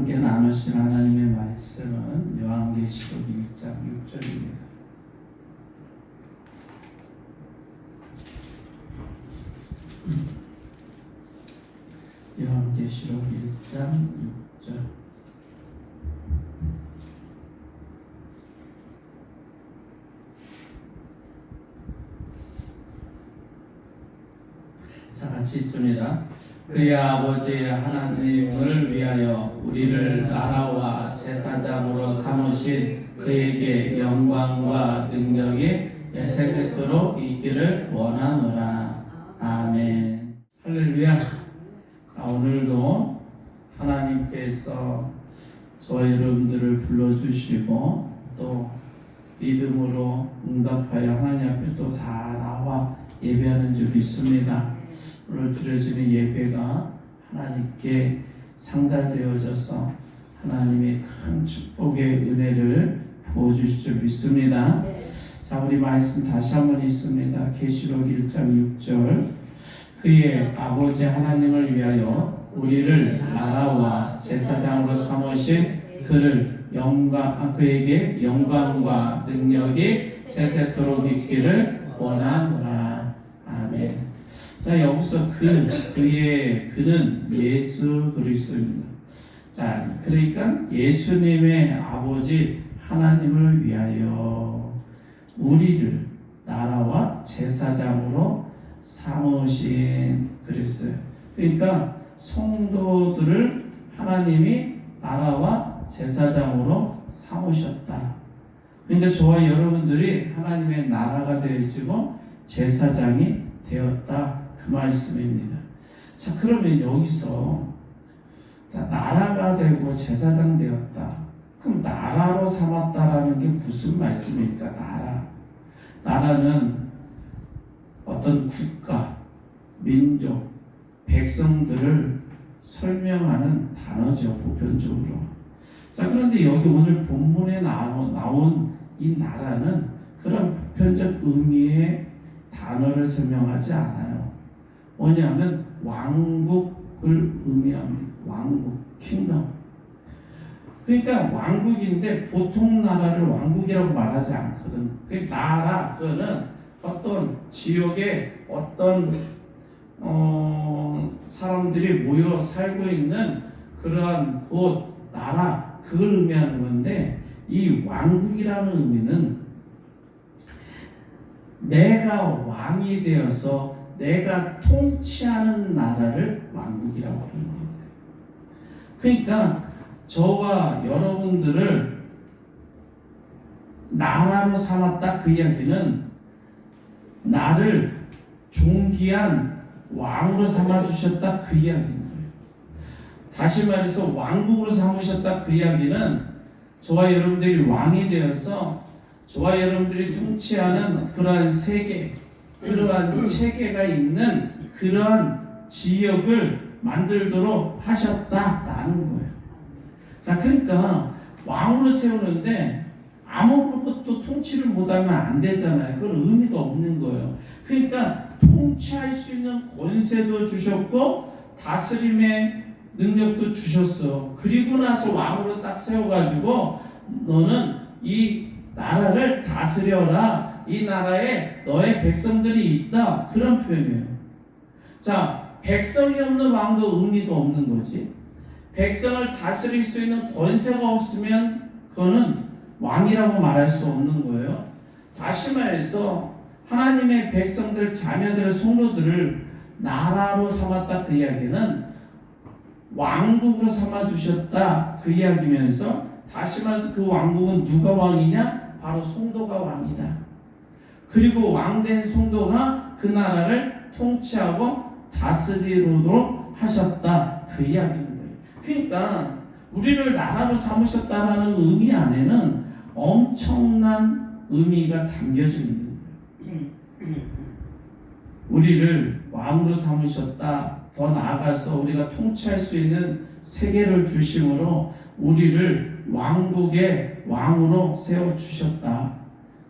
함께 나누신 하나님의 말씀은 요한계시록 1장 6절입니다. 요한계시록 1장 6절. 자, 같이 있습니다. 그의 아버지 하나님을 위하여 우리를 나라와 제사장으로 삼으신 그에게 영광과 능력이 세세토록 있기를 원하노라. 아멘. 할렐루야. 자, 오늘도 하나님께서 저희 여러분들을 불러주시고 또 믿음으로 응답하여 하나님 앞에 또 다 나와 예배하는 줄 믿습니다. 오늘 드려지는 예배가 하나님께 상달되어져서 하나님의 큰 축복의 은혜를 부어주실 줄 믿습니다. 자, 우리 말씀 다시 한번 읽습니다. 계시록 1장 6절. 그의 아버지 하나님을 위하여 우리를 나라와 제사장으로 삼으신 그에게 영광과 능력이 세세토록 있기를 원하노라. 아멘. 자, 여기서 그는 예수 그리스도입니다. 자, 그러니까 예수님의 아버지 하나님을 위하여 우리를 나라와 제사장으로 삼으신 그리스도. 그러니까 성도들을 하나님이 나라와 제사장으로 삼으셨다. 그러니까 저와 여러분들이 하나님의 나라가 되어지고 제사장이 되었다. 그 말씀입니다. 자, 그러면 여기서 자, 나라가 되고 제사장 되었다. 그럼 나라로 삼았다라는 게 무슨 말씀입니까? 나라는 어떤 국가, 민족, 백성들을 설명하는 단어죠, 보편적으로. 자, 그런데 여기 오늘 본문에 나온 이 나라는 그런 보편적 의미의 단어를 설명하지 않아요. 뭐냐면 왕국을 의미합니다. 왕국, 킹덤. 그러니까 왕국인데 보통 나라를 왕국이라고 말하지 않거든. 그 나라, 그거는 어떤 지역에 어떤 사람들이 모여 살고 있는 그러한 곳, 나라, 그걸 의미하는 건데, 이 왕국이라는 의미는 내가 왕이 되어서 내가 통치하는 나라를 왕국이라고 하는 겁니다. 그러니까 저와 여러분들을 나라로 삼았다, 그 이야기는 나를 존귀한 왕으로 삼아주셨다, 그 이야기인 거예요. 다시 말해서 왕국으로 삼으셨다, 그 이야기는 저와 여러분들이 왕이 되어서 저와 여러분들이 통치하는 그러한 세계, 그러한 체계가 있는 그러한 지역을 만들도록 하셨다라는 거예요. 자, 그러니까 왕으로 세우는데 아무것도 통치를 못하면 안 되잖아요. 그건 의미가 없는 거예요. 그러니까 통치할 수 있는 권세도 주셨고 다스림의 능력도 주셨어. 그리고 나서 왕으로 딱 세워가지고 너는 이 나라를 다스려라. 이 나라에 너의 백성들이 있다. 그런 표현이에요. 자, 백성이 없는 왕도 의미가 없는 거지. 백성을 다스릴 수 있는 권세가 없으면 그거는 왕이라고 말할 수 없는 거예요. 다시 말해서 하나님의 백성들, 자녀들, 성도들을 나라로 삼았다, 그 이야기는 왕국으로 삼아주셨다, 그 이야기면서 다시 말해서 그 왕국은 누가 왕이냐? 바로 성도가 왕이다. 그리고 왕된 성도가 그 나라를 통치하고 다스리도록 하셨다, 그 이야기인 거예요. 그러니까 우리를 나라로 삼으셨다라는 의미 안에는 엄청난 의미가 담겨져 있는 거예요. 우리를 왕으로 삼으셨다. 더 나아가서 우리가 통치할 수 있는 세계를 주심으로 우리를 왕국의 왕으로 세워주셨다.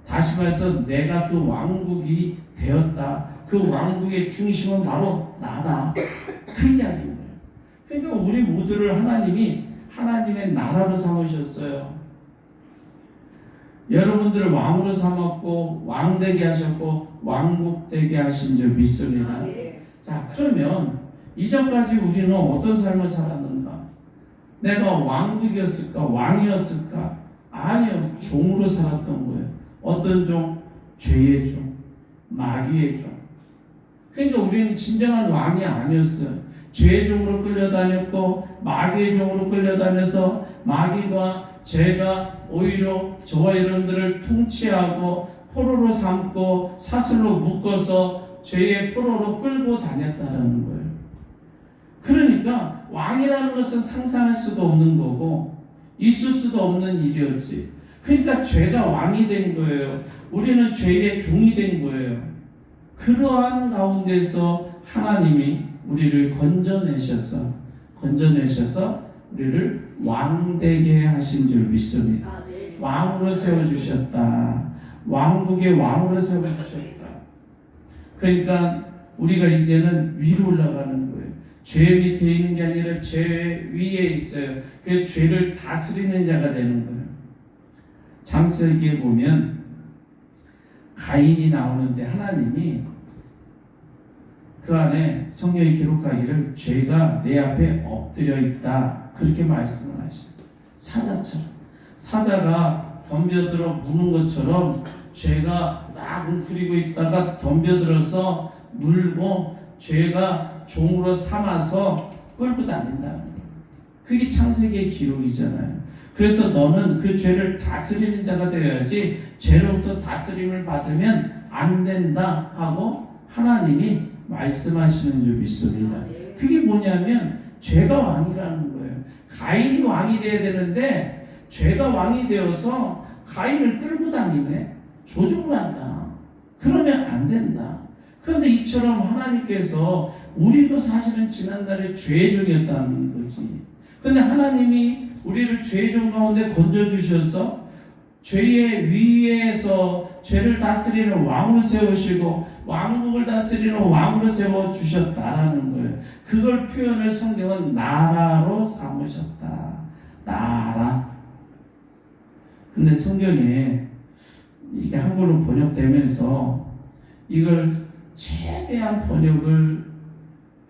다시 말해서 내가 그 왕국이 되었다. 그 왕국의 중심은 바로 나다. 그 이야기인 거예요. 그러니까 우리 모두를 하나님이 하나님의 나라로 삼으셨어요. 여러분들을 왕으로 삼았고 왕되게 하셨고 왕국되게 하신 줄 믿습니다. 자, 그러면 이전까지 우리는 어떤 삶을 살았는가? 내가 왕국이었을까? 왕이었을까? 아니요, 종으로 살았던 거예요. 어떤 종? 죄의 종, 마귀의 종. 그러니까 우리는 진정한 왕이 아니었어요. 죄의 종으로 끌려다녔고 마귀의 종으로 끌려다녀서 마귀가 죄가 오히려 저와 여러분들을 통치하고 포로로 삼고 사슬로 묶어서 죄의 포로로 끌고 다녔다는 거예요. 그러니까 왕이라는 것은 상상할 수도 없는 거고 있을 수도 없는 일이었지. 그러니까 죄가 왕이 된 거예요. 우리는 죄의 종이 된 거예요. 그러한 가운데서 하나님이 우리를 건져내셔서 우리를 왕되게 하신 줄 믿습니다. 왕으로 세워주셨다. 왕국의 왕으로 세워주셨다. 그러니까 우리가 이제는 위로 올라가는 거예요. 죄 밑에 있는 게 아니라 죄 위에 있어요. 그 죄를 다스리는 자가 되는 거예요. 창세기에 보면 가인이 나오는데 하나님이 그 안에 성경에 기록하기를 죄가 내 앞에 엎드려 있다 그렇게 말씀을 하시죠. 사자처럼 사자가 덤벼들어 무는 것처럼 죄가 막 웅크리고 있다가 덤벼들어서 물고 죄가 종으로 삼아서 끌고 다닌다는 거예요. 그게 창세기의 기록이잖아요. 그래서 너는 그 죄를 다스리는 자가 되어야지 죄로부터 다스림을 받으면 안 된다 하고 하나님이 말씀하시는 줄 믿습니다. 그게 뭐냐면 죄가 왕이라는 거예요. 가인이 왕이 되어야 되는데 죄가 왕이 되어서 가인을 끌고 다니네. 조종을 한다. 그러면 안 된다. 그런데 이처럼 하나님께서 우리도 사실은 지난날에 죄의 종이었다는 거지. 근데 하나님이 우리를 죄의 종 가운데 건져주셔서 죄의 위에서 죄를 다스리는 왕으로 세우시고 왕국을 다스리는 왕으로 세워주셨다라는 거예요. 그걸 표현을 성경은 나라로 삼으셨다. 나라. 근데 성경에 이게 한글로 번역되면서 이걸 최대한 번역을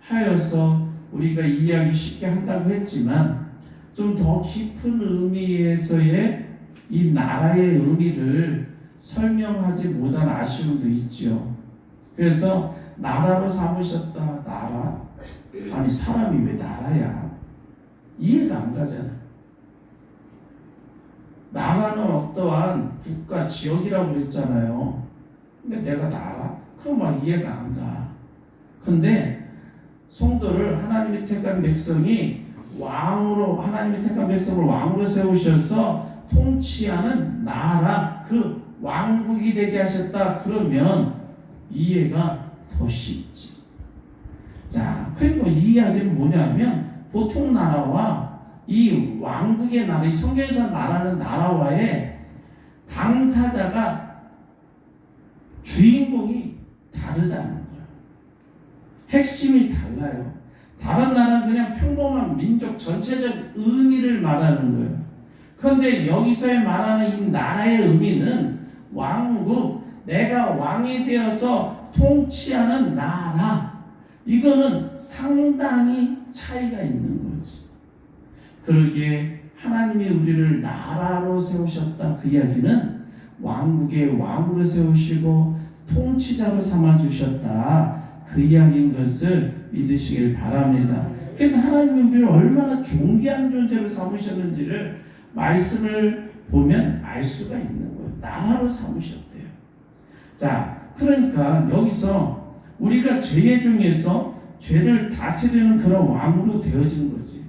하여서 우리가 이해하기 쉽게 한다고 했지만 좀 더 깊은 의미에서의 이 나라의 의미를 설명하지 못한 아쉬움도 있죠. 그래서 나라로 삼으셨다. 나라? 아니 사람이 왜 나라야? 이해가 안 가잖아. 나라는 어떠한 국가, 지역이라고 그랬잖아요. 근데 내가 나라? 그럼 막 이해가 안 가. 근데 성도를 하나님이 택한 백성이 왕으로, 하나님이 택한 백성을 왕으로 세우셔서 통치하는 나라, 그 왕국이 되게 하셨다. 그러면 이해가 더 쉽지. 자, 그리고 이 이야기는 뭐냐면 보통 나라와 이 왕국의 나라, 이 성경에서 말하는 나라와의 당사자가 주인공이 다르다는 거예요. 핵심이 달라요. 다른 나라는 그냥 평범한 민족 전체적 의미를 말하는 거예요. 그런데 여기서 말하는 이 나라의 의미는 왕국, 내가 왕이 되어서 통치하는 나라, 이거는 상당히 차이가 있는 거지. 그러기에 하나님이 우리를 나라로 세우셨다. 그 이야기는 왕국의 왕으로 세우시고 통치자로 삼아주셨다. 그 이야기인 것을 믿으시길 바랍니다. 그래서 하나님이 우리를 얼마나 존귀한 존재로 삼으셨는지를 말씀을 보면 알 수가 있는 거예요. 나라로 삼으셨대요. 자, 그러니까 여기서 우리가 죄의 중에서 죄를 다스리는 그런 왕으로 되어진 거지.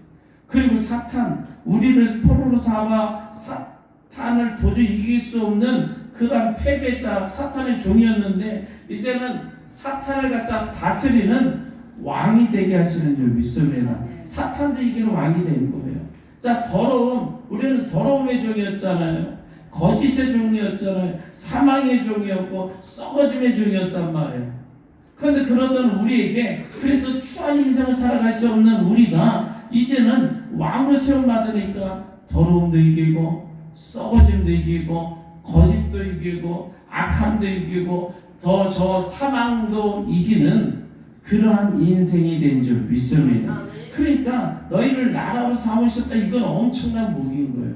그리고 사탄, 우리를 포로로 삼아 사탄을 도저히 이길 수 없는 그런 패배자, 사탄의 종이었는데 이제는 사탄을 갖다 다스리는 왕이 되게 하시는 줄 믿습니다. 사탄도 이기는 왕이 된 거예요. 자, 더러움, 우리는 더러움의 종이었잖아요. 거짓의 종이었잖아요. 사망의 종이었고 썩어짐의 종이었단 말이에요. 그런데 그러던 우리에게, 그래서 추한 인생을 살아갈 수 없는 우리가 이제는 왕으로 세움 받으니까 더러움도 이기고 썩어짐도 이기고 거짓도 이기고 악함도 이기고 더 저 사망도 이기는 그러한 인생이 된 줄 믿습니다. 그러니까 너희를 나라로 삼으셨다. 이건 엄청난 복인 거예요.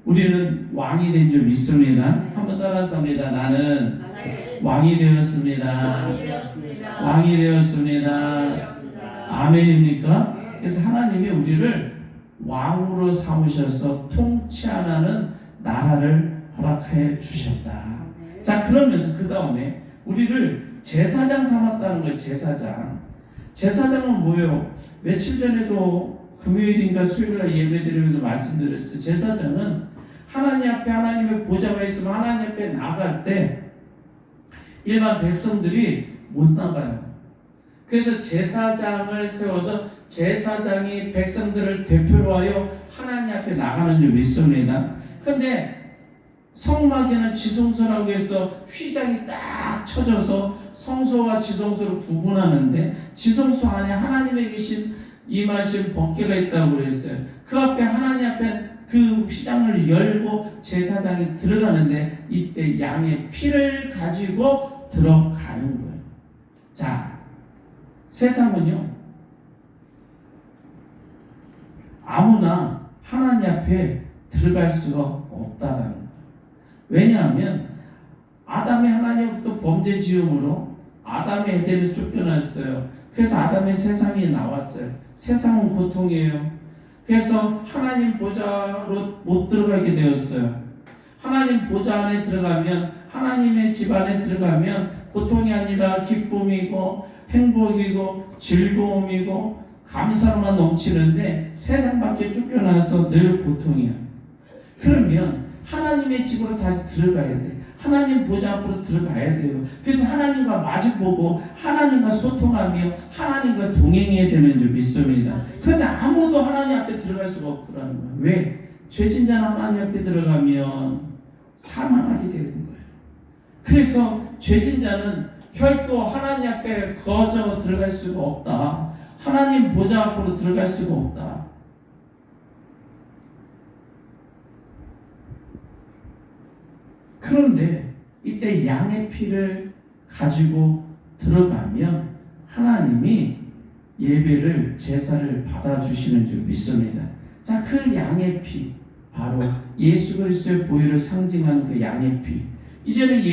우리는 왕이 된 줄 믿습니다. 한번 따라서 합니다. 나는 왕이 되었습니다. 왕이 되었습니다. 아멘입니까? 그래서 하나님이 우리를 왕으로 삼으셔서 통치하는 나라를 허락해 주셨다. 자, 그러면서 그 다음에 우리를 제사장 삼았다는 거예요. 제사장은 뭐예요? 며칠 전에도 금요일인가 수요일날 예배드리면서 말씀드렸죠. 제사장은 하나님 앞에 하나님의 보좌가 있으면 하나님 앞에 나갈 때 일반 백성들이 못 나가요. 그래서 제사장을 세워서 제사장이 백성들을 대표로 하여 하나님 앞에 나가는 줄 믿습니다. 그런데 성막에는 지성소라고 해서 휘장이 딱 쳐져서 성소와 지성소를 구분하는데 지성소 안에 하나님의 계신 임하신 법궤가 있다고 그랬어요. 그 앞에 하나님 앞에 그 휘장을 열고 제사장이 들어가는데 이때 양의 피를 가지고 들어가는 거예요. 자, 세상은요 아무나 하나님 앞에 들어갈 수가 없다는 거예요. 왜냐하면 아담이 하나님부터 범죄 지음으로 아담이 에덴에서 쫓겨났어요. 그래서 아담의 세상이 나왔어요. 세상은 고통이에요. 그래서 하나님 보좌로 못 들어가게 되었어요. 하나님 보좌 안에 들어가면 하나님의 집 안에 들어가면 고통이 아니라 기쁨이고 행복이고 즐거움이고 감사로만 넘치는데 세상 밖에 쫓겨나서 늘 고통이야. 그러면 하나님의 집으로 다시 들어가야 돼. 하나님 보좌 앞으로 들어가야 돼요. 그래서 하나님과 마주보고 하나님과 소통하며 하나님과 동행해야 되는 줄 믿습니다. 그런데 아무도 하나님 앞에 들어갈 수가 없더라는 거예요. 왜? 죄진 자는 하나님 앞에 들어가면 사망하게 되는 거예요. 그래서 죄진 자는 결코 하나님 앞에 거저 들어갈 수가 없다. 하나님 보좌 앞으로 들어갈 수가 없다. 그런데 이때 양의 피를 가지고 들어가면 하나님이 예배를 제사를 받아주시는 줄 믿습니다. 자, 그 양의 피 바로 예수 그리스도의 보혈을 상징하는 그 양의 피. 이제는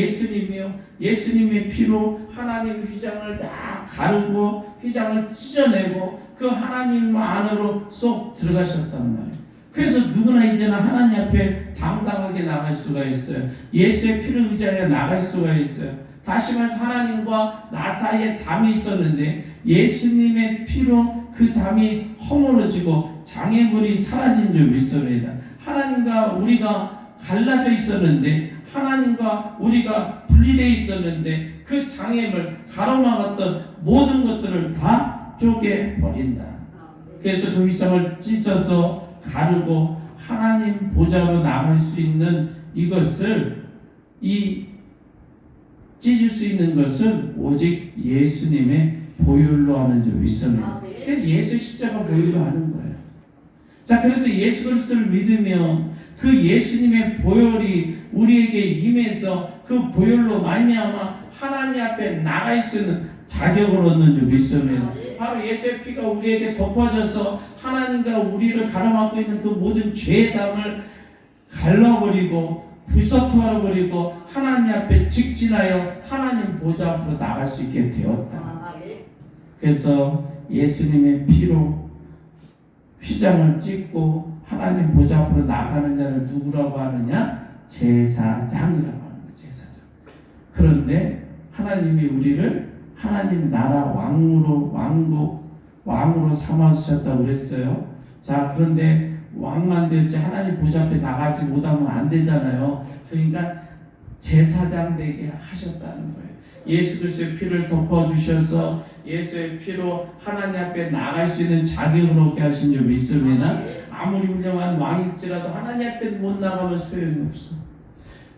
예수님의 피로 하나님 휘장을 다 가르고 휘장을 찢어내고 그 하나님 안으로 쏙 들어가셨단 말이에요. 그래서 누구나 이제는 하나님 앞에 당당하게 나갈 수가 있어요. 예수의 피를 의지하여 나갈 수가 있어요. 다시 말해서 하나님과 나 사이에 담이 있었는데 예수님의 피로 그 담이 허물어지고 장애물이 사라진 줄 믿습니다. 하나님과 우리가 갈라져 있었는데 하나님과 우리가 분리되어 있었는데 그 장애물 가로막았던 모든 것들을 다 쪼개버린다. 그래서 그 휘장을 찢어서 가르고 하나님 보좌로 나갈 수 있는 이것을 찢을 수 있는 것은 오직 예수님의 보혈로 하는 줄 믿습니다. 그래서 예수 십자가 보혈로 하는 거예요. 자, 그래서 예수 그리스도를 믿으면 그 예수님의 보혈이 우리에게 임해서 그 보혈로 말미암아 하나님 앞에 나갈 수 있는 자격을 얻는 줄 믿습니다. 바로 예수의 피가 우리에게 덮어져서 하나님과 우리를 가로막고 있는 그 모든 죄의 담을 갈라버리고 불서토하버리고 하나님 앞에 직진하여 하나님 보좌 앞으로 나갈 수 있게 되었다. 그래서 예수님의 피로 휘장을 찢고 하나님 보좌 앞으로 나가는 자를 누구라고 하느냐? 제사장이라고 하는 거예요. 제사장. 그런데 하나님이 우리를 하나님 나라 왕으로 삼아주셨다고 그랬어요. 자, 그런데 왕만 되었지 하나님 보좌 앞에 나가지 못하면 안 되잖아요. 그러니까 제사장 되게 하셨다는 거예요. 예수 그리스도의 피를 덮어주셔서 예수의 피로 하나님 앞에 나갈 수 있는 자격을 얻게 하신 줄 믿습니다. 아무리 훌륭한 왕일지라도 하나님 앞에 못 나가면 소용이 없어.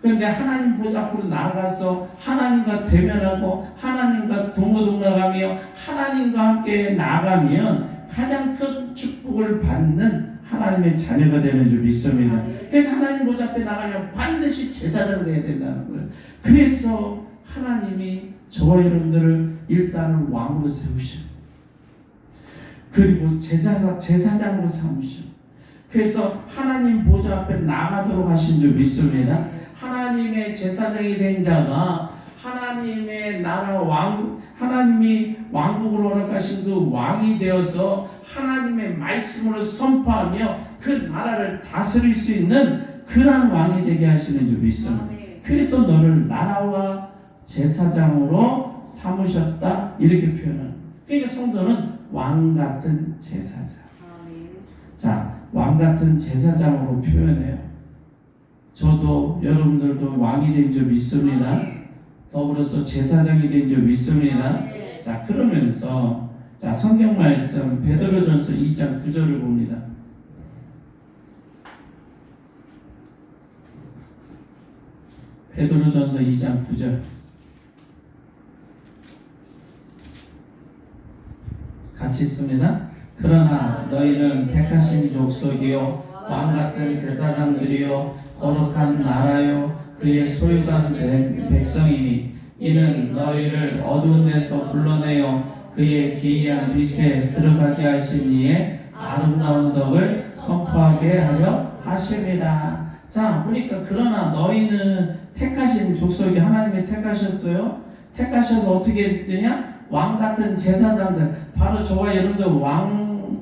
그런데 하나님 보좌 앞으로 나가서 하나님과 대면하고 하나님과 동거동락하며 하나님과 함께 나가면 가장 큰 축복을 받는 하나님의 자녀가 되는 줄 믿습니다. 그래서 하나님 보좌 앞에 나가려면 반드시 제사장 되어야 된다는 거예요. 그래서 하나님이 저와 여러분들을 일단은 왕으로 세우셔. 그리고 제사장으로 삼으셔. 그래서 하나님 보좌 앞에 나가도록 하신 줄 믿습니다. 하나님의 제사장이 된 자가 하나님의 나라 하나님이 왕국으로 허락하신 그 왕이 되어서 하나님의 말씀으로 선포하며 그 나라를 다스릴 수 있는 그러한 왕이 되게 하시는 줄 믿습니다. 그래서 너를 나라와 제사장으로 삼으셨다 이렇게 표현합니다. 그러니까 성도는 왕 같은 제사장. 자, 왕 같은 제사장으로 표현해요. 저도 여러분들도 왕이 된 줄 믿습니다. 더불어서 제사장이 된 줄 믿습니다. 자, 그러면서 자, 성경 말씀 베드로전서 2장 9절을 봅니다. 베드로전서 2장 9절. 같이 있습니다. 그러나 너희는 택하신 족속이요 왕 같은 제사장들이요 거룩한 나라요 그의 소유가 된 백성이니 이는 너희를 어두운 데서 불러내어 그의 기이한 빛에 들어가게 하신 이의 아름다운 덕을 선포하게 하려 하심이라. 자, 보니까 그러나 너희는 택하신 족속이 하나님이 택하셨어요. 택하셔서 어떻게 되냐? 왕 같은 제사장들, 바로 저와 여러분들 왕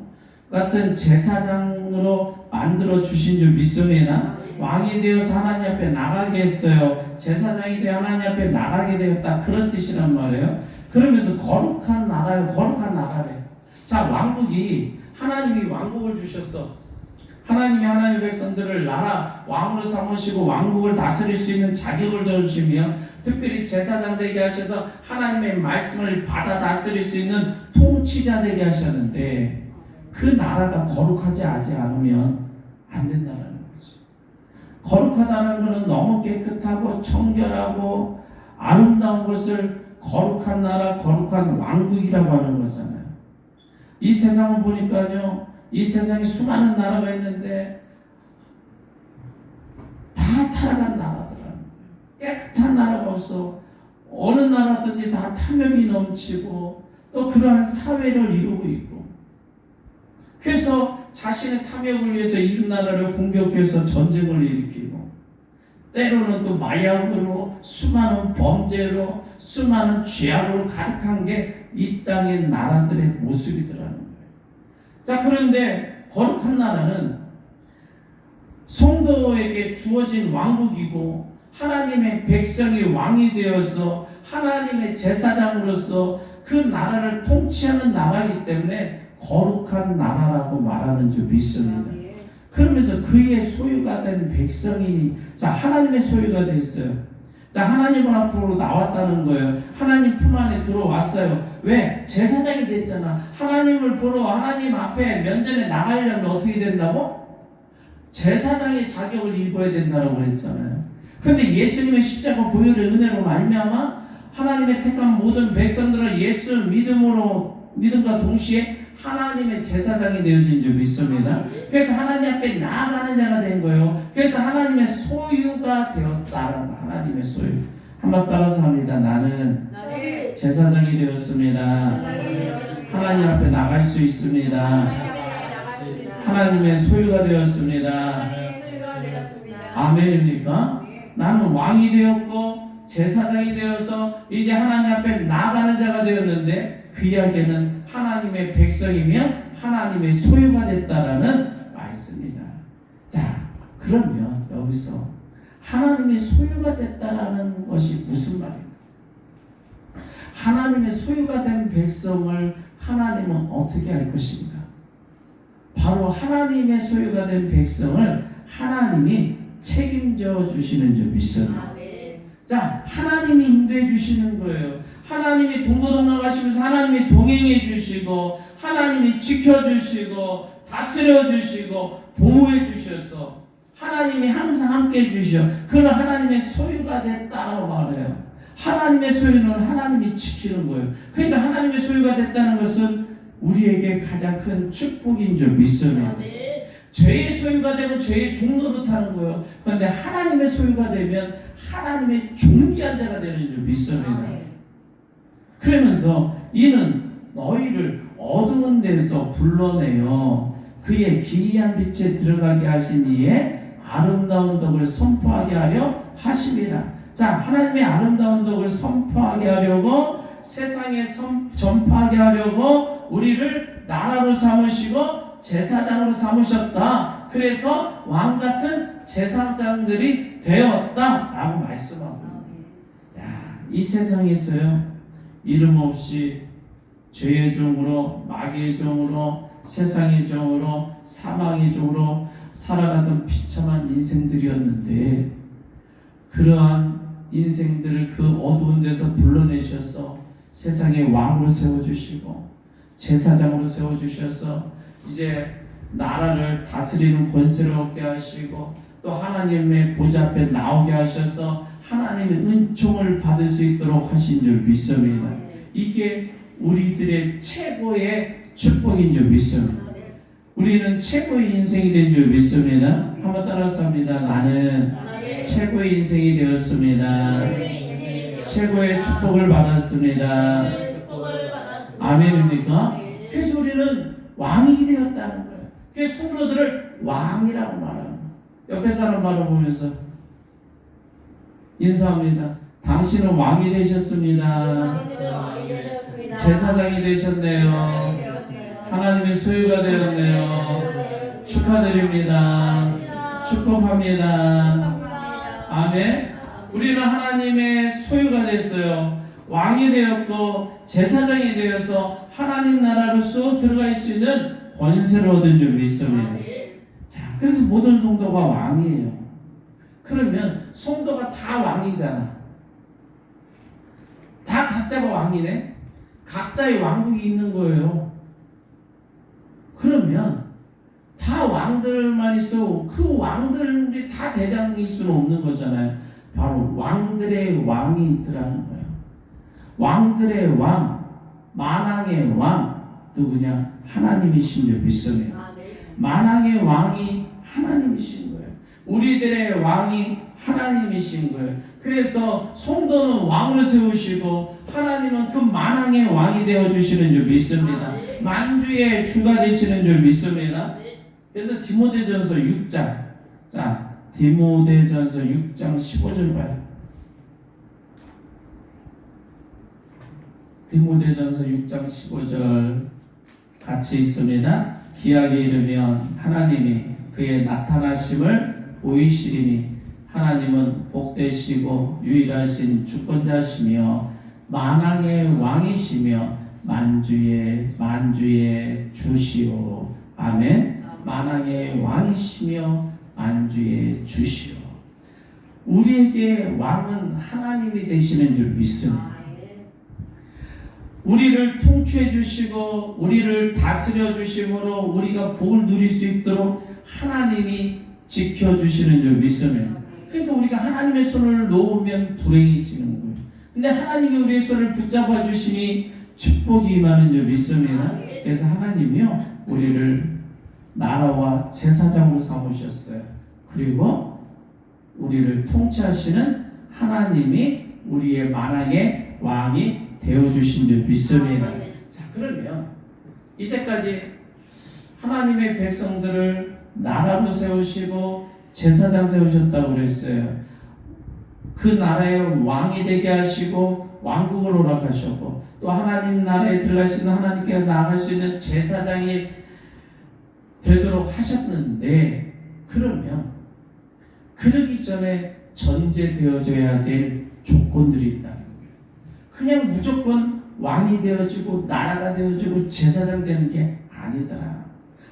같은 제사장으로 만들어 주신 줄 믿습니다. 왕이 되어서 하나님 앞에 나가게 했어요. 제사장이 되어 하나님 앞에 나가게 되었다. 그런 뜻이란 말이에요. 그러면서 거룩한 나라요, 거룩한 나라래요. 자, 왕국이 하나님이 왕국을 주셨어. 하나님이 하나님의 백성들을 나라 왕으로 삼으시고 왕국을 다스릴 수 있는 자격을 주시며 특별히 제사장 되게 하셔서 하나님의 말씀을 받아 다스릴 수 있는 통치자 되게 하셨는데 그 나라가 거룩하지 않으면 안 된다는 거지. 거룩하다는 것은 너무 깨끗하고 청결하고 아름다운 것을 거룩한 나라, 거룩한 왕국이라고 하는 거잖아요. 이 세상을 보니까요, 이 세상에 수많은 나라가 있는데 다 타락한 나라더라고요. 깨끗한 나라가 없어. 어느 나라든지 다 탐욕이 넘치고 또 그러한 사회를 이루고 있고, 그래서 자신의 탐욕을 위해서 이웃 나라를 공격해서 전쟁을 일으키고, 때로는 또 마약으로, 수많은 범죄로, 수많은 죄악으로 가득한 게 이 땅의 나라들의 모습이더라는 거예요. 자, 그런데 거룩한 나라는 성도에게 주어진 왕국이고 하나님의 백성이 왕이 되어서 하나님의 제사장으로서 그 나라를 통치하는 나라이기 때문에 거룩한 나라라고 말하는 줄 믿습니다. 그러면서 그의 소유가 된 백성이 자, 하나님의 소유가 됐어요. 자, 하나님 앞으로 나왔다는 거예요. 하나님 품 안에 들어왔어요. 왜? 제사장이 됐잖아. 하나님을 보러 하나님 앞에 면전에 나가려면 어떻게 된다고? 제사장의 자격을 입어야 된다고 했잖아요. 그런데 예수님의 십자가 보혈의 은혜로 말미암아 하나님의 택한 모든 백성들은 예수 믿음과 동시에 하나님의 제사장이 되어진 줄 믿습니다. 그래서 하나님 앞에 나아가는 자가 된 거예요. 그래서 하나님의 소유가 되었다는 거. 하나님의 소유. 한번 따라서 합니다. 나는 제사장이 되었습니다. 하나님 앞에 나갈 수 있습니다. 하나님의 소유가 되었습니다. 아멘입니까? 나는 왕이 되었고 제사장이 되어서 이제 하나님 앞에 나아가는 자가 되었는데 그 이야기는 하나님의 백성이며 하나님의 소유가 됐다라는 말씀입니다. 자, 그러면 여기서 하나님의 소유가 됐다라는 것이 무슨 말입니까? 하나님의 소유가 된 백성을 하나님은 어떻게 할 것인가? 바로 하나님의 소유가 된 백성을 하나님이 책임져 주시는 줄 믿습니다. 자, 하나님이 인도해 주시는 거예요. 하나님이 동고동락하시면서 하나님이 동행해 주시고 하나님이 지켜주시고 다스려 주시고 보호해 주셔서 하나님이 항상 함께 해 주셔. 그런 하나님의 소유가 됐다고 말해요. 하나님의 소유는 하나님이 지키는 거예요. 그러니까 하나님의 소유가 됐다는 것은 우리에게 가장 큰 축복인 줄 믿습니다. 죄의 소유가 되면 죄의 종노릇 하는 거예요. 그런데 하나님의 소유가 되면 하나님의 존귀한 자가 되는 줄 믿습니다. 그러면서 이는 너희를 어두운 데서 불러내어 그의 기이한 빛에 들어가게 하신 이의 아름다운 덕을 선포하게 하려 하심이라. 자, 하나님의 아름다운 덕을 선포하게 하려고, 세상에 전파하게 하려고 우리를 나라로 삼으시고 제사장으로 삼으셨다. 그래서 왕 같은 제사장들이 되었다라고 말씀하고, 야, 이 세상에서요, 이름 없이 죄의 종으로, 마귀의 종으로, 세상의 종으로, 사망의 종으로 살아가던 비참한 인생들이었는데, 그러한 인생들을 그 어두운 데서 불러내셔서 세상의 왕으로 세워주시고 제사장으로 세워주셔서 이제 나라를 다스리는 권세를 얻게 하시고, 또 하나님의 보좌 앞에 나오게 하셔서 하나님의 은총을 받을 수 있도록 하신 줄 믿습니다. 이게 우리들의 최고의 축복인 줄 믿습니다. 우리는 최고의 인생이 된 줄 믿습니다. 한번 따라서 합니다. 나는 최고의 인생이 되었습니다. 최고의 축복을 받았습니다. 아멘입니까? 그래서 우리는 왕이 되었다는 거예요. 그래서 성도들을 왕이라고 말하는 거예요. 옆에 사람 바라보면서 인사합니다. 당신은 왕이 되셨습니다. 제사장이 되셨네요. 하나님의 소유가 되었네요. 축하드립니다. 축복합니다. 아멘. 우리는 하나님의 소유가 됐어요. 왕이 되었고 제사장이 되어서 하나님 나라로 쑥 들어갈 수 있는 권세를 얻은 줄 믿습니다. 자, 그래서 모든 성도가 왕이에요. 그러면 성도가 다 왕이잖아. 다 각자가 왕이네. 각자의 왕국이 있는 거예요. 그러면 다 왕들만 있어. 그 왕들이 다 대장일 수는 없는 거잖아요. 바로 왕들의 왕이 있더라는 거예요. 왕들의 왕, 만왕의 왕 누구냐? 하나님이신 줄 믿습니다. 만왕의 왕이 하나님이신 거예요. 우리들의 왕이 하나님이신 거예요. 그래서 성도는 왕을 세우시고 하나님은 그 만왕의 왕이 되어주시는 줄 믿습니다. 만주의 주가 되시는 줄 믿습니다. 그래서 디모데전서 6장, 자, 디모데전서 6장 15절 봐요. 디모데전서 6장 15절 같이 있습니다. 기약에 이르면 하나님이 그의 나타나심을 보이시리니 하나님은 복되시고 유일하신 주권자시며 만왕의 왕이시며 만주의 주시오. 아멘. 만왕의 왕이시며 만주의 주시오. 우리에게 왕은 하나님이 되시는 줄 믿습니다. 우리를 통치해 주시고 우리를 다스려 주심으로 우리가 복을 누릴 수 있도록 하나님이 지켜주시는 줄 믿습니다. 그러니까 우리가 하나님의 손을 놓으면 불행해지는 거예요. 근데 하나님이 우리의 손을 붙잡아 주시니 축복이 임하는 줄 믿습니다. 그래서 하나님이요, 우리를 나라와 제사장으로 삼으셨어요. 그리고 우리를 통치하시는 하나님이 우리의 만왕의 왕이 되어주신 줄 믿습니다. 자, 그러면 이제까지 하나님의 백성들을 나라로 세우시고 제사장 세우셨다고 그랬어요. 그 나라의 왕이 되게 하시고 왕국을 허락하셨고, 또 하나님 나라에 들어갈 수 있는, 하나님께 나아갈 수 있는 제사장이 되도록 하셨는데, 그러면 그러기 전에 전제되어져야 될 조건들이 있다는 거예요. 그냥 무조건 왕이 되어지고 나라가 되어지고 제사장 되는 게 아니더라.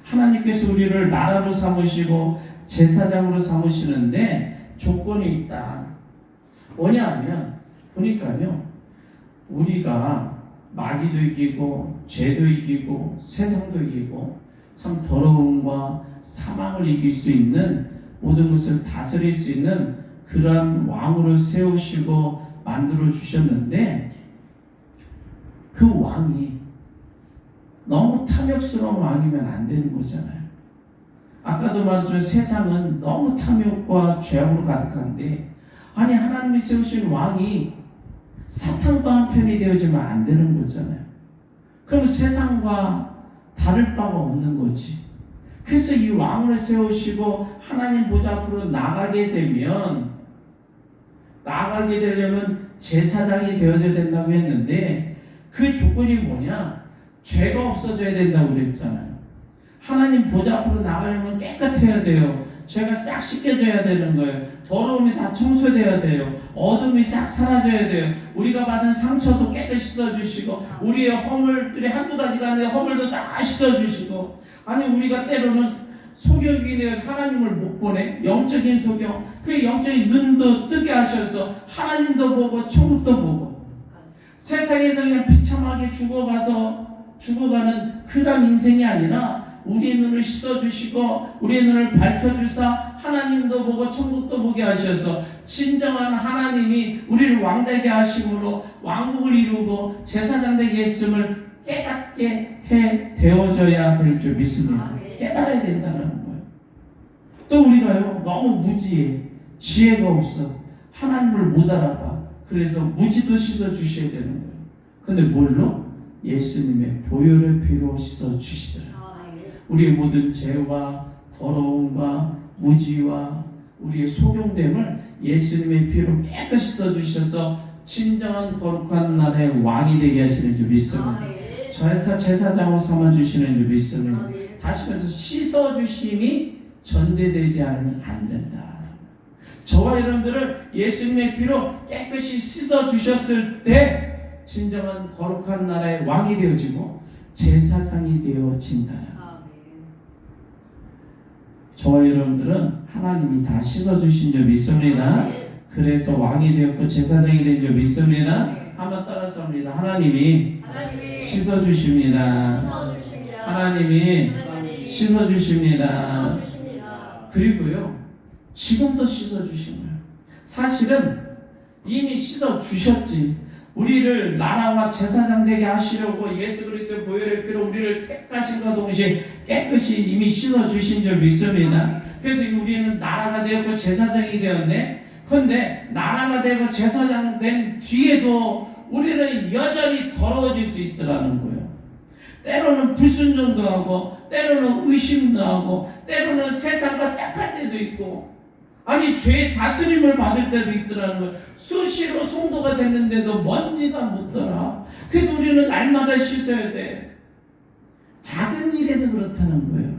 하나님께서 우리를 나라로 삼으시고 제사장으로 삼으시는데 조건이 있다. 뭐냐면 보니까요, 우리가 마귀도 이기고 죄도 이기고 세상도 이기고 참 더러움과 사망을 이길 수 있는, 모든 것을 다스릴 수 있는 그러한 왕으로 세우시고 만들어 주셨는데, 그 왕이 너무 탐욕스러운 왕이면 안 되는 거잖아요. 아까도 말했지만 세상은 너무 탐욕과 죄악으로 가득한데, 아니 하나님이 세우신 왕이 사탄과 한편이 되어지면 안 되는 거잖아요. 그럼 세상과 다를 바가 없는 거지. 그래서 이 왕을 세우시고 하나님 보좌 앞으로 나가게 되려면 제사장이 되어져야 된다고 했는데, 그 조건이 뭐냐? 죄가 없어져야 된다고 그랬잖아요. 하나님 보좌 앞으로 나가려면 깨끗해야 돼요. 죄가 싹 씻겨져야 되는 거예요. 더러움이 다 청소돼야 돼요. 어둠이 싹 사라져야 돼요. 우리가 받은 상처도 깨끗이 씻어주시고, 우리의 허물들이 한두 가지가 아니라 허물도 다 씻어주시고, 아니 우리가 때로는 소경이 되어서 하나님을 못 보네. 영적인 소경. 그 영적인 눈도 뜨게 하셔서 하나님도 보고 천국도 보고, 세상에서 그냥 비참하게 죽어가는 그런 인생이 아니라 우리의 눈을 씻어주시고 우리의 눈을 밝혀주사 하나님도 보고 천국도 보게 하셔서 진정한 하나님이 우리를 왕되게 하심으로 왕국을 이루고 제사장 되게 했음을 깨닫게 해 되어져야 될 줄 믿습니다. 깨달아야 된다는 거예요. 또 우리가요 너무 무지해, 지혜가 없어, 하나님을 못 알아봐. 그래서 무지도 씻어 주셔야 되는 거예요. 근데 뭘로? 예수님의 보혈의 피로 씻어 주시더라. 우리의 모든 죄와 더러움과 무지와 우리의 소경됨을 예수님의 피로 깨끗이 씻어 주셔서 진정한 거룩한 나라의 왕이 되게 하시는 줄 믿습니다. 제사장으로 삼아 주시는 줄 믿습니다. 다시 말해서 씻어 주심이 전제되지 않으면 안 된다. 저와 여러분들을 예수님의 피로 깨끗이 씻어 주셨을 때 진정한 거룩한 나라의 왕이 되어지고 제사장이 되어진다. 저와 여러분들은 하나님이 다 씻어주신 줄 믿습니다. 그래서 왕이 되었고 제사장이 된 줄 믿습니다. 한번 따라서 합니다. 하나님이 씻어주십니다. 하나님이 씻어주십니다. 그리고요 지금도 씻어주신 거예요. 사실은 이미 씻어주셨지. 우리를 나라와 제사장 되게 하시려고 예수 그리스도의 보혈의 피로 우리를 택하신과 동시에 깨끗이 이미 씻어주신 줄 믿습니다. 그래서 우리는 나라가 되었고 제사장이 되었네. 그런데 나라가 되고 제사장 된 뒤에도 우리는 여전히 더러워질 수 있더라는 거예요. 때로는 불순종도 하고, 때로는 의심도 하고, 때로는 세상과 짝할 때도 있고, 아니 죄의 다스림을 받을 때도 있더라는 거예요. 수시로 성도가 됐는데도 먼지가 묻더라. 그래서 우리는 날마다 씻어야 돼. 작은 일에서 그렇다는 거예요.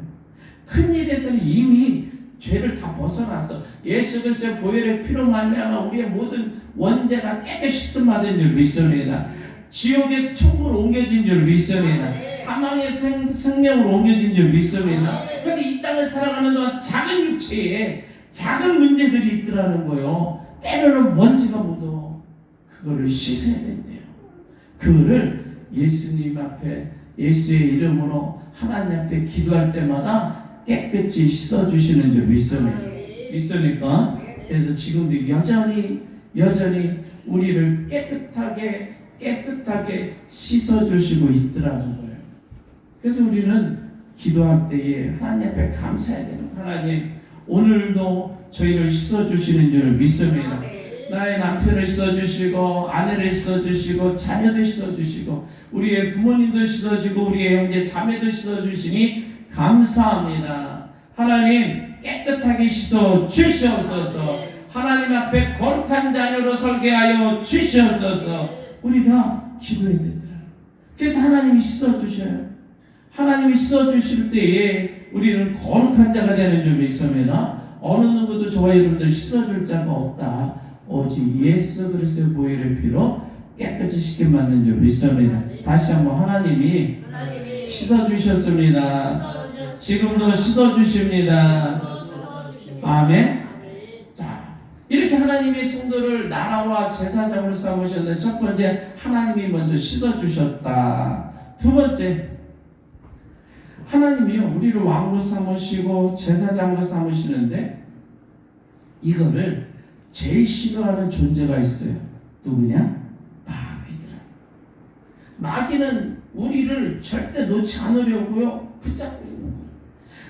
큰 일에서는 이미 죄를 다 벗어났어. 예수 그리스도의 보혈의 피로 말미암아 우리의 모든 원죄가 깨끗이 씻음 받은 줄 믿습니다. 지옥에서 천국으로 옮겨진 줄 믿습니다. 사망의 생명으로 옮겨진 줄 믿습니다. 그런데 이 땅을 살아가는 동안 작은 육체에 작은 문제들이 있더라는 거예요. 때로는 먼지가 묻어. 그거를 씻어야 된대요. 그거를 예수님 앞에 예수의 이름으로 하나님 앞에 기도할 때마다 깨끗이 씻어주시는 줄 믿습니까? 그래서 지금도 여전히 우리를 깨끗하게 씻어주시고 있더라는 거예요. 그래서 우리는 기도할 때에 하나님 앞에 감사해야 되는 거예요. 하나님 오늘도 저희를 씻어주시는 줄 믿습니다. 나의 남편을 씻어주시고 아내를 씻어주시고 자녀도 씻어주시고 우리의 부모님도 씻어주고 우리의 형제 자매도 씻어주시니 감사합니다. 하나님 깨끗하게 씻어주시옵소서. 하나님 앞에 거룩한 자녀로 설계하여 주시옵소서. 우리가 기도해야 되더라. 그래서 하나님이 씻어주셔요. 하나님이 씻어주실 때에 우리는 거룩한 자가 되는 줄 믿습니다. 어느 누구도 저와 여러분들 씻어줄 자가 없다. 오직 예수 그리스도의 보혈의 피로 깨끗이 씻김받는 줄 믿습니다. 다시 한번 하나님이 씻어주셨습니다. 지금도 씻어주십니다. 아멘. 자, 이렇게 하나님의 성도를 나라와 제사장으로 삼으셨는데 첫 번째 하나님이 먼저 씻어주셨다. 두 번째 하나님이요 우리를 왕으로 삼으시고 제사장으로 삼으시는데 이거를 제일 싫어하는 존재가 있어요. 누구냐? 마귀더라. 마귀는 우리를 절대 놓지 않으려고요 붙잡고 있는 거예요.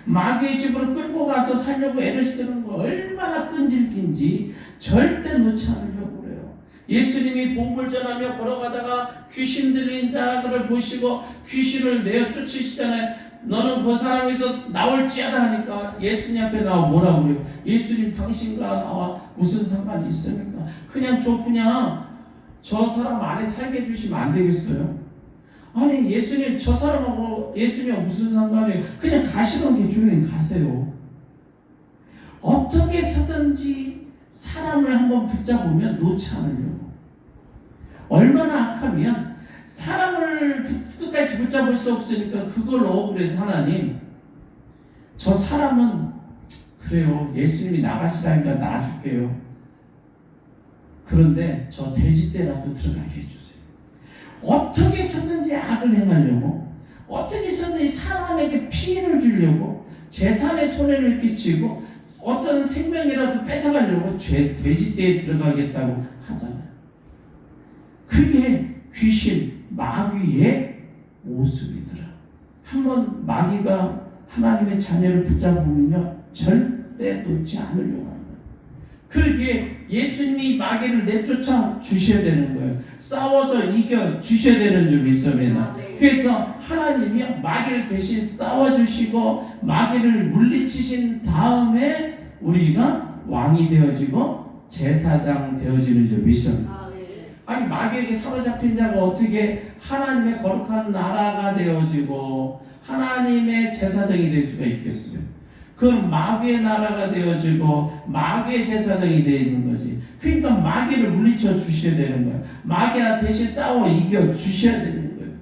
마귀의 집으로 끌고 가서 살려고 애를 쓰는 거 얼마나 끈질긴지 절대 놓지 않으려고 그래요. 예수님이 복음을 전하며 걸어가다가 귀신 들린 자들을 보시고 귀신을 내어 쫓으시잖아요. 너는 그 사람에서 나올지어다 하니까 예수님 앞에 나와 뭐라고 그래요? 예수님 당신과 나와 무슨 상관이 있습니까? 그냥 저 사람 안에 살게 해주시면 안 되겠어요? 아니 예수님 저 사람하고 예수님하고 무슨 상관이에요? 그냥 가시던 게 조용히 가세요. 어떻게 해서든지 사람을 한번 붙잡으면 놓지 않으려고. 얼마나 악하면 사람을 끝까지 붙잡을 수 없으니까 그걸로 억울해서 하나님 저 사람은 그래요 예수님이 나가시라니까 놔줄게요. 그런데 저 돼지떼라도 들어가게 해주세요. 어떻게 해서든지 악을 행하려고 어떻게 해서든지 사람에게 피해를 주려고 재산에 손해를 끼치고 어떤 생명이라도 뺏어가려고 돼지떼에 들어가겠다고 하잖아요. 그게 귀신 마귀의 모습이더라. 한번 마귀가 하나님의 자녀를 붙잡으면요 절대 놓지 않으려고 합니다. 그러기에 예수님이 마귀를 내쫓아 주셔야 되는 거예요. 싸워서 이겨 주셔야 되는 줄 믿습니다. 그래서 하나님이 마귀를 대신 싸워주시고 마귀를 물리치신 다음에 우리가 왕이 되어지고 제사장 되어지는 줄 믿습니다. 아니 마귀에게 사로잡힌 자가 어떻게 하나님의 거룩한 나라가 되어지고 하나님의 제사장이 될 수가 있겠어요? 그건 마귀의 나라가 되어지고 마귀의 제사장이 되어 있는 거지. 그러니까 마귀를 물리쳐 주셔야 되는 거예요. 마귀와 대신 싸워 이겨 주셔야 되는 거예요.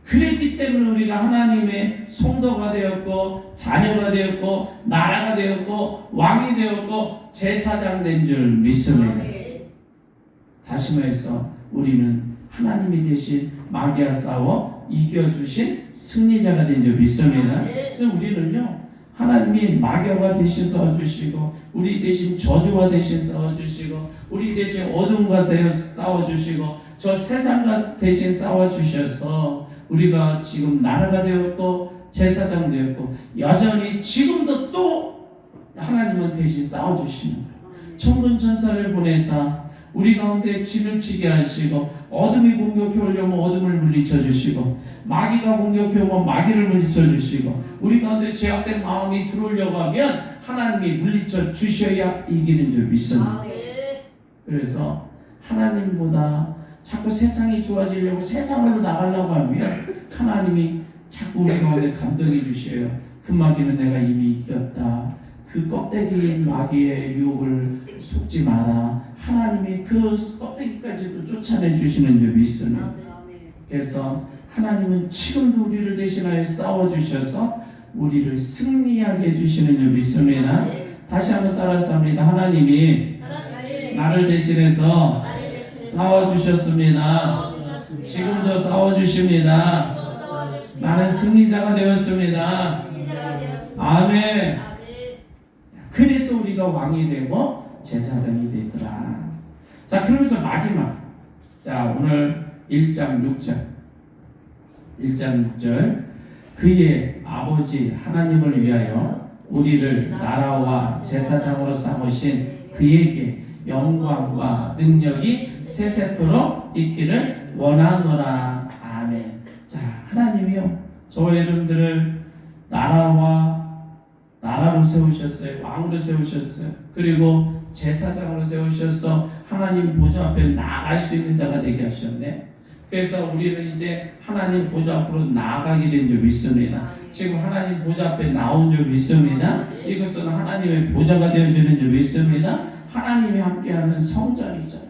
그랬기 때문에 우리가 하나님의 성도가 되었고 자녀가 되었고 나라가 되었고 왕이 되었고 제사장 된 줄 믿습니다. 다시 말해서 우리는 하나님이 대신 마귀와 싸워 이겨주신 승리자가 된 줄 믿습니다. 그래서 우리는요 하나님이 마귀와 대신 싸워주시고 우리 대신 저주와 대신 싸워주시고 우리 대신 어둠과 싸워주시고 저 세상과 대신 싸워주셔서 우리가 지금 나라가 되었고 제사장 되었고 여전히 지금도 또 하나님은 대신 싸워주시는 거예요. 천군 천사를 보내사 우리 가운데 진을 치게 하시고 어둠이 공격해 오려면 어둠을 물리쳐 주시고 마귀가 공격해 오면 마귀를 물리쳐 주시고 우리 가운데 죄악된 마음이 들어오려고 하면 하나님이 물리쳐 주셔야 이기는 줄 믿습니다. 그래서 하나님보다 자꾸 세상이 좋아지려고 세상으로 나가려고 하면 하나님이 자꾸 우리 가운데 감동해 주셔요. 그 마귀는 내가 이미 이겼다. 그 껍데기인 마귀의 유혹을 속지 마라. 하나님이 그 껍데기까지도 쫓아내 주시는 줄 믿습니다. 그래서 하나님은 지금도 우리를 대신하여 싸워주셔서 우리를 승리하게 해주시는 줄 믿습니다. 다시 한번 따라서 합니다. 하나님이 나를 대신해서 싸워주셨습니다. 지금도 싸워주십니다. 나는 승리자가 되었습니다. 아멘. 그래서 우리가 왕이 되고 제사장이 되더라. 자, 그러면서 마지막. 자, 오늘 1장 6절. 그의 아버지 하나님을 위하여 우리를 나라와 제사장으로 삼으신 그에게 영광과 능력이 세세토록 있기를 원하노라. 아멘. 자, 하나님이요. 저와 여러분들을 나라로 세우셨어요. 왕으로 세우셨어요. 그리고 제사장으로 세우셔서 하나님 보좌 앞에 나아갈 수 있는 자가 되게 하셨네. 그래서 우리는 이제 하나님 보좌 앞으로 나아가게 된 줄 믿습니다. 지금 하나님 보좌 앞에 나온 줄 믿습니다. 이것은 하나님의 보좌가 되어지는 줄 믿습니다. 하나님이 함께하는 성전이잖아요.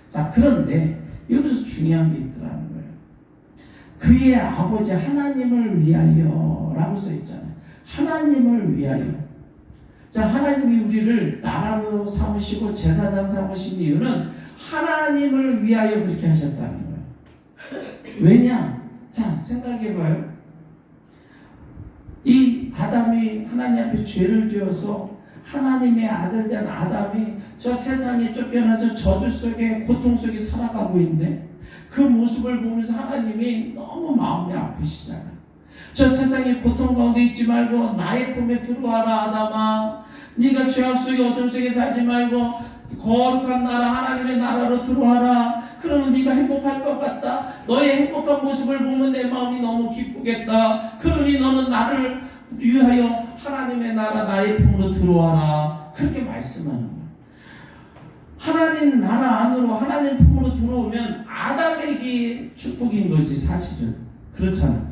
자, 그런데 여기서 중요한 게 있더라는 거예요. 그의 아버지 하나님을 위하여 라고 써있잖아요. 하나님을 위하여. 자, 하나님이 우리를 나라로 삼으시고 제사장 삼으신 이유는 하나님을 위하여 그렇게 하셨다는 거예요. 왜냐? 자, 생각해봐요. 이 아담이 하나님 앞에 죄를 지어서 하나님의 아들 된 아담이 저 세상에 쫓겨나서 저주 속에 고통 속에 살아가고 있는데 그 모습을 보면서 하나님이 너무 마음이 아프시잖아. 저 세상에 고통 가운데 있지 말고 나의 품에 들어와라 아담아. 네가 죄악 속에 어둠 속에 살지 말고 거룩한 나라 하나님의 나라로 들어와라. 그러면 네가 행복할 것 같다. 너의 행복한 모습을 보면 내 마음이 너무 기쁘겠다. 그러니 너는 나를 위하여 하나님의 나라 나의 품으로 들어와라. 그렇게 말씀하는 거예요. 하나님 나라 안으로 하나님 품으로 들어오면 아담에게 축복인 거지 사실은. 그렇잖아.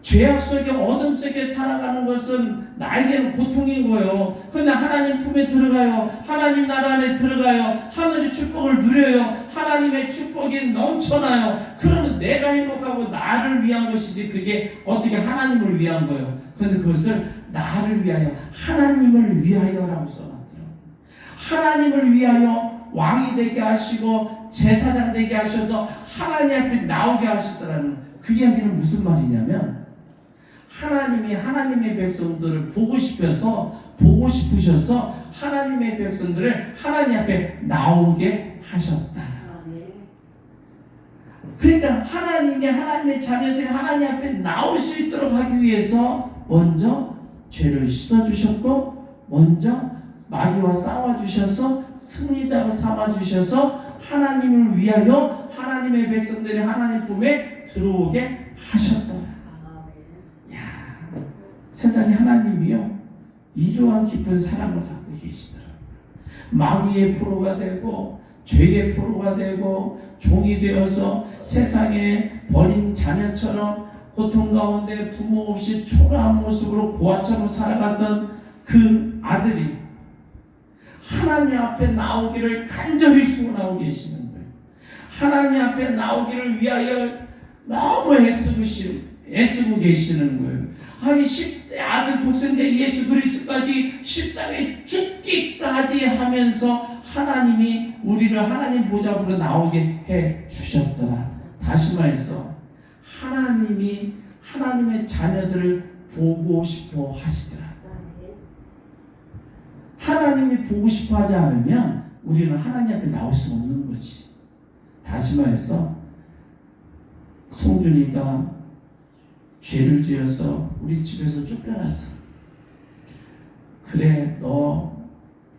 죄악 속에 어둠 속에 살아가는 것은 나에게는 고통인 거예요. 그런데 하나님 품에 들어가요. 하나님 나라 안에 들어가요. 하늘의 축복을 누려요. 하나님의 축복이 넘쳐나요. 그러면 내가 행복하고 나를 위한 것이지 그게 어떻게 하나님을 위한 거예요. 그런데 그것을 나를 위하여 하나님을 위하여라고 써놨더라고요. 하나님을 위하여 왕이 되게 하시고 제사장 되게 하셔서 하나님 앞에 나오게 하시더라는 그 이야기는 무슨 말이냐면 하나님이 하나님의 백성들을 보고 싶으셔서 하나님의 백성들을 하나님 앞에 나오게 하셨다. 그러니까 하나님이 하나님의 자녀들이 하나님 앞에 나올 수 있도록 하기 위해서 먼저 죄를 씻어주셨고 먼저 마귀와 싸워주셔서 승리자로 삼아주셔서 하나님을 위하여 하나님의 백성들이 하나님 품에 들어오게 하셨다. 세상에 하나님이요 이러한 깊은 사랑을 갖고 계시더라고요. 마귀의 포로가 되고 죄의 포로가 되고 종이 되어서 세상에 버린 자녀처럼 고통 가운데 부모 없이 초라한 모습으로 고아처럼 살아갔던 그 아들이 하나님 앞에 나오기를 간절히 소원하고 계시는 거예요. 하나님 앞에 나오기를 위하여 너무 애쓰고 계시는 거예요. 아니 아들 독생자 예수 그리스도까지 십자가에 죽기까지 하면서 하나님이 우리를 하나님 보좌 앞으로 나오게 해 주셨더라. 다시 말해서 하나님이 하나님의 자녀들을 보고 싶어 하시더라. 하나님이 보고 싶어 하지 않으면 우리는 하나님 앞에 나올 수 없는 거지. 다시 말해서 송준이가 죄를 지어서 우리 집에서 쫓겨났어. 그래 너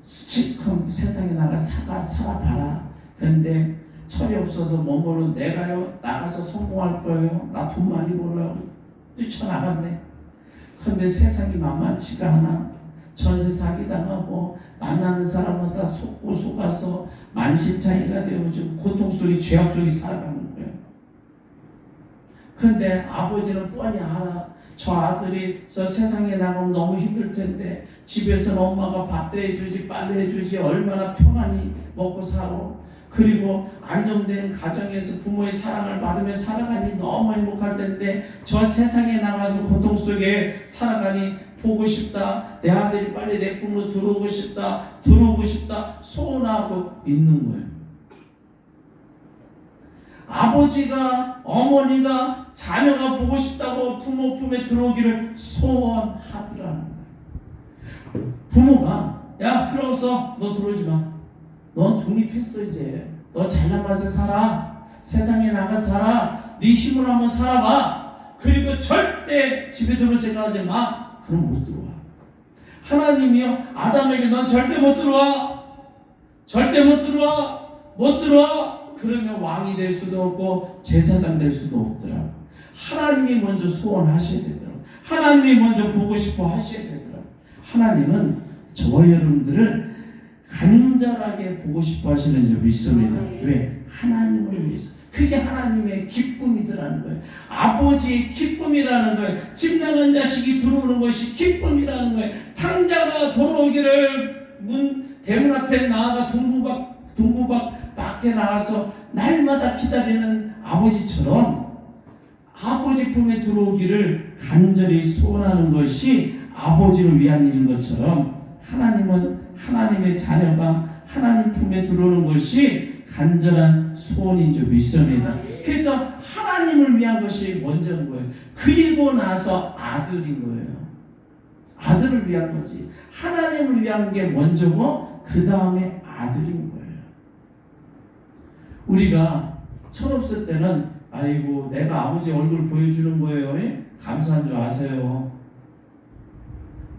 실컷 세상에 나가 살아봐라. 그런데 철이 없어서 머무르 내가요 나가서 성공할 거예요. 나 돈 많이 벌어요. 뛰쳐나갔네. 그런데 세상이 만만치가 않아. 전세 사기당하고 만나는 사람마다 속고 속아서 만신창이가 되고 지금 고통 속에 죄악 속에 살아가는 거예요. 그런데 아버지는 뻔히 알아. 저 아들이 저 세상에 나가면 너무 힘들 텐데 집에서는 엄마가 밥도 해주지 빨래 해주지 얼마나 평안히 먹고 살아. 그리고 안정된 가정에서 부모의 사랑을 받으며 살아가니 너무 행복할 텐데 저 세상에 나가서 고통 속에 살아가니 보고 싶다. 내 아들이 빨리 내 품으로 들어오고 싶다 소원하고 있는 거예요. 아버지가 어머니가 자녀가 보고 싶다고 부모 품에 들어오기를 소원하더라는 거예요. 부모가 야 필요 없어 너 들어오지 마. 넌 독립했어 이제. 너 잘난 맛에 살아. 세상에 나가 살아. 네 힘으로 한번 살아봐. 그리고 절대 집에 들어올 생각하지 마. 그럼 못 들어와. 하나님이요 아담에게 넌 절대 못 들어와. 절대 못 들어와. 못 들어와. 그러면 왕이 될 수도 없고 제사장 될 수도 없더라고. 하나님이 먼저 소원하셔야 되더라고. 하나님이 먼저 보고 싶어 하셔야 되더라고. 하나님은 저와 여러분들을 간절하게 보고 싶어 하시는 줄 믿습니다. 왜? 하나님을 위해서. 그게 하나님의 기쁨이더라는 거예요. 아버지의 기쁨이라는 거예요. 집 나간 자식이 들어오는 것이 기쁨이라는 거예요. 탕자가 돌아오기를 대문 앞에 나아가 동부 밖에 나가서 날마다 기다리는 아버지처럼 아버지 품에 들어오기를 간절히 소원하는 것이 아버지를 위한 일인 것처럼 하나님은 하나님의 자녀가 하나님 품에 들어오는 것이 간절한 소원인 줄 믿습니다. 그래서 하나님을 위한 것이 먼저인 거예요. 그리고 나서 아들인 거예요. 아들을 위한 거지. 하나님을 위한 게 먼저고 그 다음에 아들인 거예요. 우리가 철없을 때는 아이고 내가 아버지 얼굴 보여주는 거예요. 감사한 줄 아세요.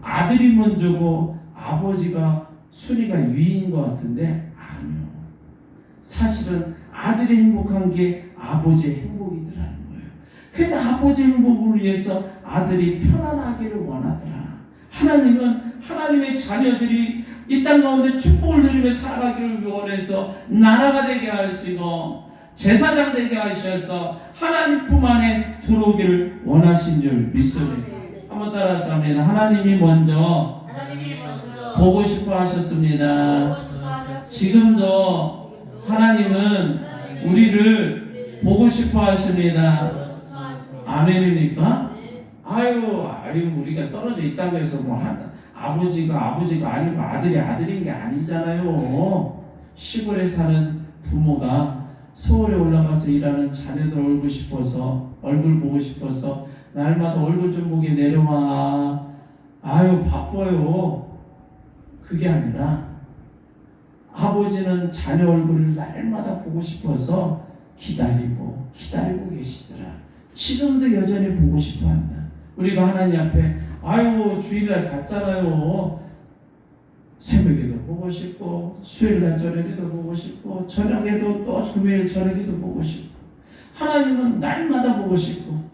아들이 먼저고 아버지가 순위가 위인 것 같은데 아니요. 사실은 아들이 행복한 게 아버지의 행복이더라는 거예요. 그래서 아버지 행복을 위해서 아들이 편안하기를 원하더라. 하나님은 하나님의 자녀들이 이 땅 가운데 축복을 누리며 살아가기를 원해서 나라가 되게 하시고 제사장 되게 하셔서 하나님 품 안에 들어오기를 원하신 줄 믿습니다. 한번 따라서 합니다. 하나님이 먼저 보고 싶어 하셨습니다. 지금도 하나님은 우리를 보고 싶어 하십니다. 아멘입니까? 아유 우리가 떨어져 있다고 해서 뭐 아버지가 아니고 아들이 아들인 게 아니잖아요. 시골에 사는 부모가 서울에 올라가서 일하는 자녀들 얼굴 보고 싶어서 날마다 얼굴 좀 보게 내려와. 아유 바빠요. 그게 아니라 아버지는 자녀 얼굴을 날마다 보고 싶어서 기다리고 계시더라. 지금도 여전히 보고 싶어 한다. 우리가 하나님 앞에 아유 주일날 갔잖아요. 새벽에도 보고 싶고 수요일날 저녁에도 보고 싶고 저녁에도 또 금요일 저녁에도 보고 싶고 하나님은 날마다 보고 싶고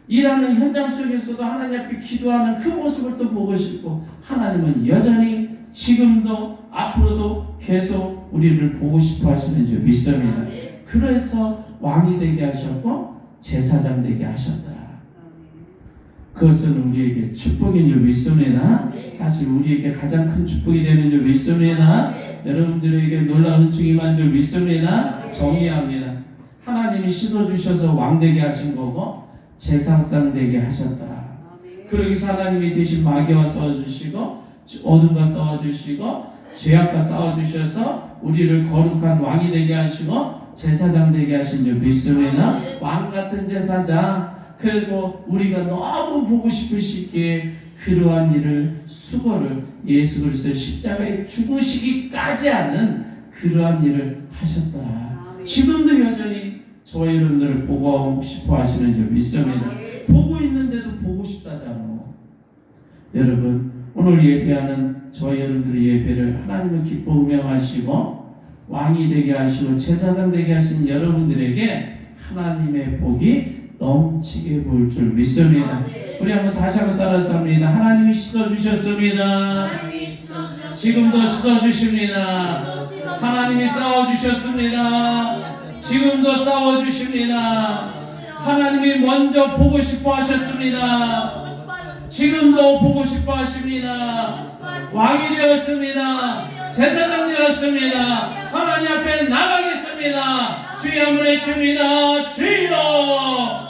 일하는 현장 속에서도 하나님 앞에 기도하는 그 모습을 또 보고 싶고 하나님은 여전히 지금도 앞으로도 계속 우리를 보고 싶어 하시는 줄 믿습니다. 그래서 왕이 되게 하셨고 제사장 되게 하셨다. 그것은 우리에게 축복인 줄 믿습니다. 사실 우리에게 가장 큰 축복이 되는 줄 믿습니다. 여러분들에게 놀라운 은총이 임한 줄 믿습니다. 정리합니다. 하나님이 씻어주셔서 왕 되게 하신 거고 제사장 되게 하셨더라. 그러기서 하나님이 대신 마귀와 싸워주시고 어둠과 싸워주시고 죄악과 싸워주셔서 우리를 거룩한 왕이 되게 하시고 제사장 되게 하신 줄 믿습니다. 왕같은 제사장, 그리고 우리가 너무 보고 싶으시기에 그러한 일을 수고를 예수 그리스도의 십자가에 죽으시기까지 하는 그러한 일을 하셨더라. 지금도 여전히 저와 여러분들을 보고 싶어 하시는 줄 믿습니다. 보고 있는데도 보고 싶다잖아. 여러분 오늘 예배하는 저와 여러분들의 예배를 하나님은 기뻐 음행하시고 왕이 되게 하시고 제사장 되게 하신 여러분들에게 하나님의 복이 넘치게 부을 줄 믿습니다. 우리 한번 다시 한번 따라서 합니다. 하나님이 씻어주셨습니다. 지금도 씻어주십니다. 하나님이 싸워주셨습니다. 지금도 싸워주십니다. 하나님이 먼저 보고 싶어 하셨습니다. 지금도 보고 싶어 하십니다. 왕이 되었습니다. 제사장 되었습니다. 하나님 앞에 나가겠습니다. 주여 한번 외칩니다. 주여